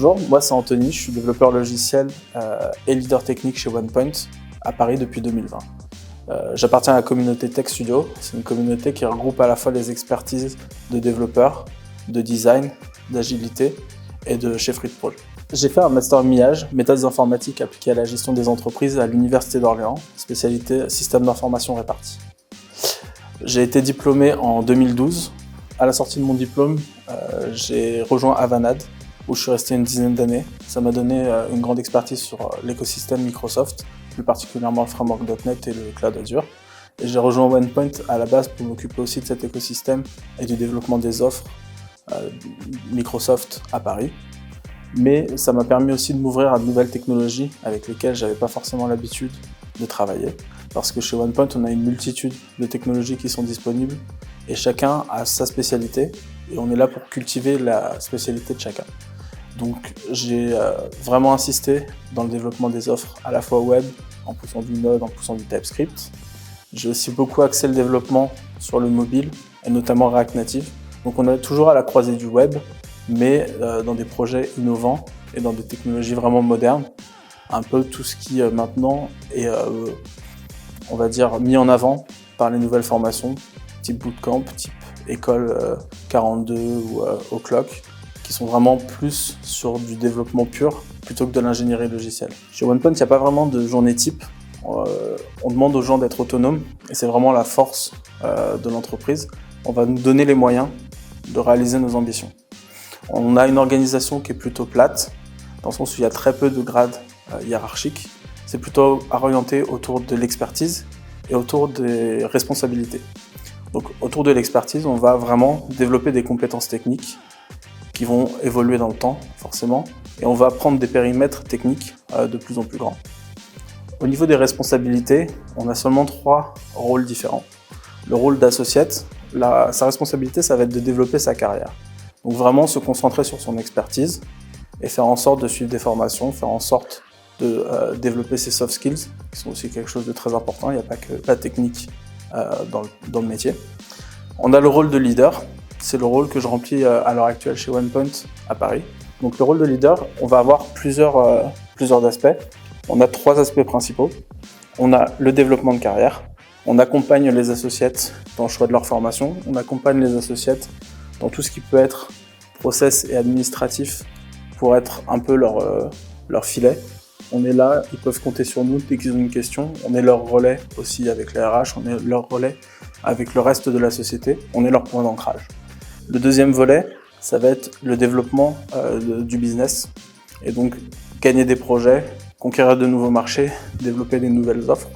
Bonjour, moi c'est Anthony, je suis développeur logiciel et leader technique chez OnePoint à Paris depuis 2020. J'appartiens à la communauté Tech Studio, c'est une communauté qui regroupe à la fois les expertises de développeurs, de design, d'agilité et de chefferie de projet. J'ai fait un master MIAGE, méthodes informatiques appliquées à la gestion des entreprises à l'Université d'Orléans, spécialité système d'information réparti. J'ai été diplômé en 2012. À la sortie de mon diplôme, j'ai rejoint Avanade, où je suis resté une dizaine d'années. Ça m'a donné une grande expertise sur l'écosystème Microsoft, plus particulièrement le framework .NET et le cloud Azure. Et j'ai rejoint OnePoint à la base pour m'occuper aussi de cet écosystème et du développement des offres Microsoft à Paris. Mais ça m'a permis aussi de m'ouvrir à de nouvelles technologies avec lesquelles je n'avais pas forcément l'habitude de travailler. Parce que chez OnePoint, on a une multitude de technologies qui sont disponibles et chacun a sa spécialité et on est là pour cultiver la spécialité de chacun. Donc j'ai vraiment insisté dans le développement des offres à la fois web, en poussant du Node, en poussant du TypeScript. J'ai aussi beaucoup axé le développement sur le mobile et notamment React Native. Donc on est toujours à la croisée du web, mais dans des projets innovants et dans des technologies vraiment modernes. Un peu tout ce qui maintenant est, on va dire, mis en avant par les nouvelles formations, type bootcamp, type école 42 ou O'Clock, qui sont vraiment plus sur du développement pur plutôt que de l'ingénierie logicielle. Chez OnePoint, il n'y a pas vraiment de journée type. On demande aux gens d'être autonomes et c'est vraiment la force de l'entreprise. On va nous donner les moyens de réaliser nos ambitions. On a une organisation qui est plutôt plate, dans le sens où il y a très peu de grades hiérarchiques. C'est plutôt orienté autour de l'expertise et autour des responsabilités. Donc, autour de l'expertise, on va vraiment développer des compétences techniques qui vont évoluer dans le temps, forcément, et on va prendre des périmètres techniques de plus en plus grands. Au niveau des responsabilités, on a seulement 3 rôles différents. Le rôle d'associate, sa responsabilité, ça va être de développer sa carrière. Donc vraiment se concentrer sur son expertise et faire en sorte de suivre des formations, faire en sorte de développer ses soft skills, qui sont aussi quelque chose de très important. Il n'y a pas que la technique dans le métier. On a le rôle de leader. C'est le rôle que je remplis à l'heure actuelle chez OnePoint à Paris. Donc le rôle de leader, on va avoir plusieurs aspects. On a 3 aspects principaux. On a le développement de carrière. On accompagne les associates dans le choix de leur formation. On accompagne les associates dans tout ce qui peut être process et administratif pour être un peu leur filet. On est là, ils peuvent compter sur nous dès qu'ils ont une question. On est leur relais aussi avec les RH, on est leur relais avec le reste de la société. On est leur point d'ancrage. Le deuxième volet, ça va être le développement du business. Et donc, gagner des projets, conquérir de nouveaux marchés, développer des nouvelles offres.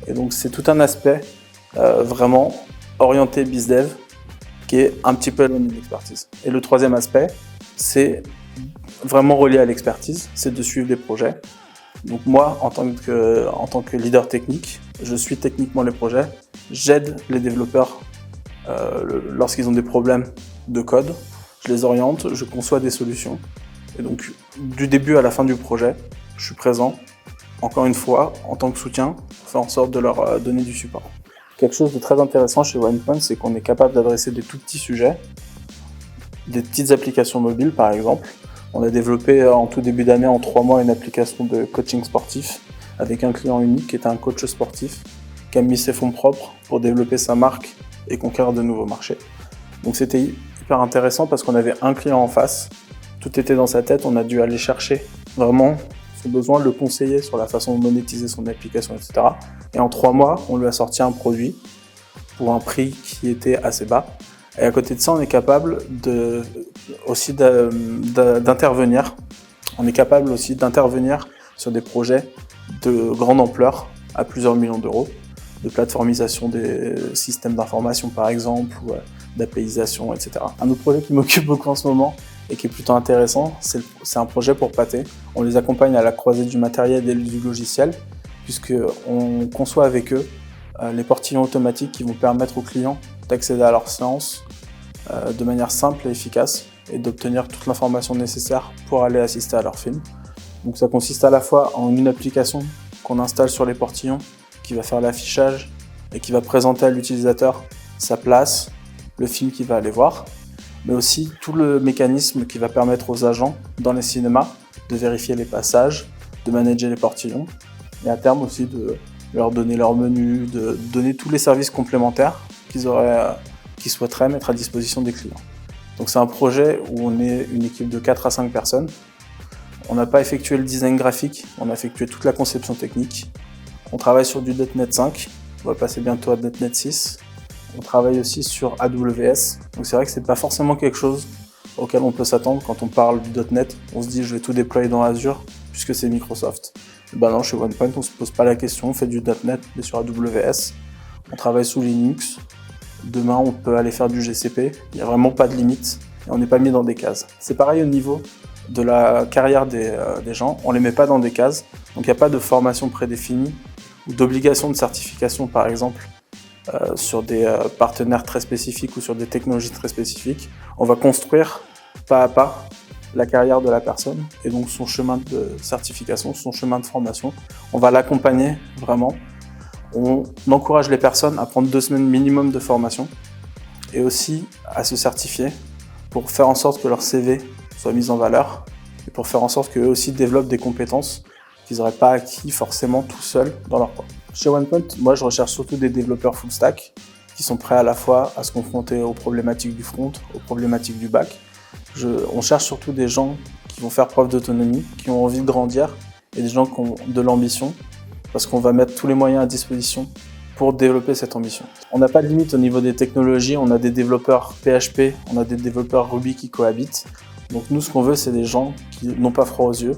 Et donc, c'est tout un aspect vraiment orienté BizDev qui est un petit peu éloigné de l'expertise. Et le troisième aspect, c'est vraiment relié à l'expertise, c'est de suivre des projets. Donc moi, en tant que leader technique, je suis techniquement les projets, j'aide les développeurs lorsqu'ils ont des problèmes de code, je les oriente, je conçois des solutions. Et donc, du début à la fin du projet, je suis présent, encore une fois, en tant que soutien, pour faire en sorte de leur donner du support. Quelque chose de très intéressant chez OnePoint, c'est qu'on est capable d'adresser des tout petits sujets, des petites applications mobiles par exemple. On a développé en tout début d'année, en 3 mois, une application de coaching sportif avec un client unique qui était un coach sportif qui a mis ses fonds propres pour développer sa marque et conquérir de nouveaux marchés. Donc c'était hyper intéressant parce qu'on avait un client en face, tout était dans sa tête, on a dû aller chercher vraiment son besoin, le conseiller sur la façon de monétiser son application, etc. Et en 3 mois, on lui a sorti un produit pour un prix qui était assez bas. Et à côté de ça, on est capable aussi d'intervenir. On est capable aussi d'intervenir sur des projets de grande ampleur à plusieurs millions d'euros, de plateformisation des systèmes d'information par exemple, ou d'APIisation, etc. Un autre projet qui m'occupe beaucoup en ce moment et qui est plutôt intéressant, c'est un projet pour Pathé. On les accompagne à la croisée du matériel et du logiciel, puisqu'on conçoit avec eux les portillons automatiques qui vont permettre aux clients d'accéder à leur séance de manière simple et efficace et d'obtenir toute l'information nécessaire pour aller assister à leur film. Donc ça consiste à la fois en une application qu'on installe sur les portillons qui va faire l'affichage et qui va présenter à l'utilisateur sa place, le film qu'il va aller voir. mais aussi tout le mécanisme qui va permettre aux agents dans les cinémas de vérifier les passages, de manager les portillons, et à terme aussi de leur donner leur menu, de donner tous les services complémentaires qu'ils souhaiteraient mettre à disposition des clients. Donc c'est un projet où on est une équipe de 4 à 5 personnes. On n'a pas effectué le design graphique, on a effectué toute la conception technique. On travaille sur du .NET 5, on va passer bientôt à .NET 6. On travaille aussi sur AWS, donc c'est vrai que c'est pas forcément quelque chose auquel on peut s'attendre quand on parle du .NET. On se dit je vais tout déployer dans Azure puisque c'est Microsoft. Et ben non, chez OnePoint on se pose pas la question, on fait du .NET mais sur AWS. On travaille sous Linux. Demain on peut aller faire du GCP, il n'y a vraiment pas de limite et on n'est pas mis dans des cases. C'est pareil au niveau de la carrière des gens, on ne les met pas dans des cases, donc il n'y a pas de formation prédéfinie ou d'obligation de certification par exemple sur des partenaires très spécifiques ou sur des technologies très spécifiques. On va construire pas à pas la carrière de la personne et donc son chemin de certification, son chemin de formation. On va l'accompagner vraiment. On encourage les personnes à prendre 2 semaines minimum de formation et aussi à se certifier pour faire en sorte que leur CV soit mis en valeur et pour faire en sorte qu'eux aussi développent des compétences qu'ils n'auraient pas acquis forcément tout seuls dans leur coin. Chez OnePoint, moi je recherche surtout des développeurs full stack qui sont prêts à la fois à se confronter aux problématiques du front, aux problématiques du back. On cherche surtout des gens qui vont faire preuve d'autonomie, qui ont envie de grandir et des gens qui ont de l'ambition parce qu'on va mettre tous les moyens à disposition pour développer cette ambition. On n'a pas de limite au niveau des technologies, on a des développeurs PHP, on a des développeurs Ruby qui cohabitent. Donc nous, ce qu'on veut, c'est des gens qui n'ont pas froid aux yeux.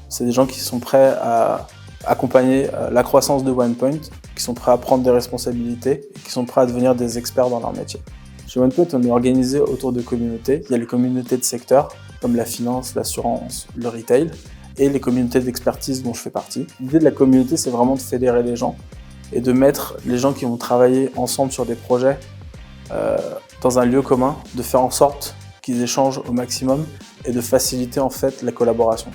C'est des gens qui sont prêts à accompagner la croissance de OnePoint, qui sont prêts à prendre des responsabilités et qui sont prêts à devenir des experts dans leur métier. Chez OnePoint, on est organisé autour de communautés. Il y a les communautés de secteurs, comme la finance, l'assurance, le retail, et les communautés d'expertise dont je fais partie. L'idée de la communauté, c'est vraiment de fédérer les gens et de mettre les gens qui vont travailler ensemble sur des projets dans un lieu commun, de faire en sorte qu'ils échangent au maximum et de faciliter en fait la collaboration.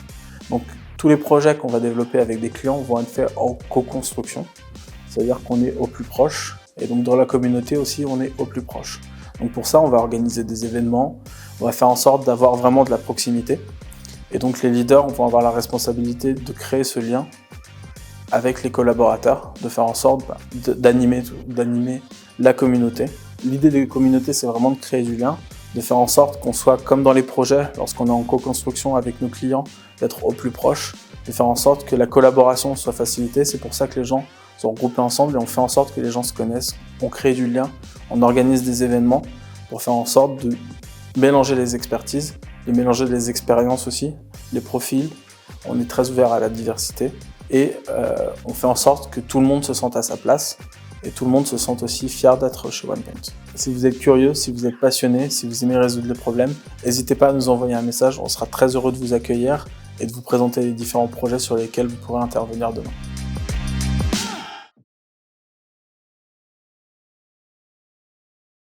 Donc tous les projets qu'on va développer avec des clients vont être faits en co-construction, c'est-à-dire qu'on est au plus proche et donc dans la communauté aussi on est au plus proche. Donc pour ça on va organiser des événements, on va faire en sorte d'avoir vraiment de la proximité et donc les leaders vont avoir la responsabilité de créer ce lien avec les collaborateurs, de faire en sorte d'animer la communauté. L'idée des communautés, c'est vraiment de créer du lien, de faire en sorte qu'on soit comme dans les projets, lorsqu'on est en co-construction avec nos clients, d'être au plus proche, de faire en sorte que la collaboration soit facilitée. C'est pour ça que les gens sont regroupés ensemble et on fait en sorte que les gens se connaissent, on crée du lien, on organise des événements pour faire en sorte de mélanger les expertises, de mélanger les expériences aussi, les profils. On est très ouvert à la diversité. Et on fait en sorte que tout le monde se sente à sa place et tout le monde se sente aussi fier d'être chez OnePoint. Si vous êtes curieux, si vous êtes passionné, si vous aimez résoudre les problèmes, n'hésitez pas à nous envoyer un message, on sera très heureux de vous accueillir et de vous présenter les différents projets sur lesquels vous pourrez intervenir demain.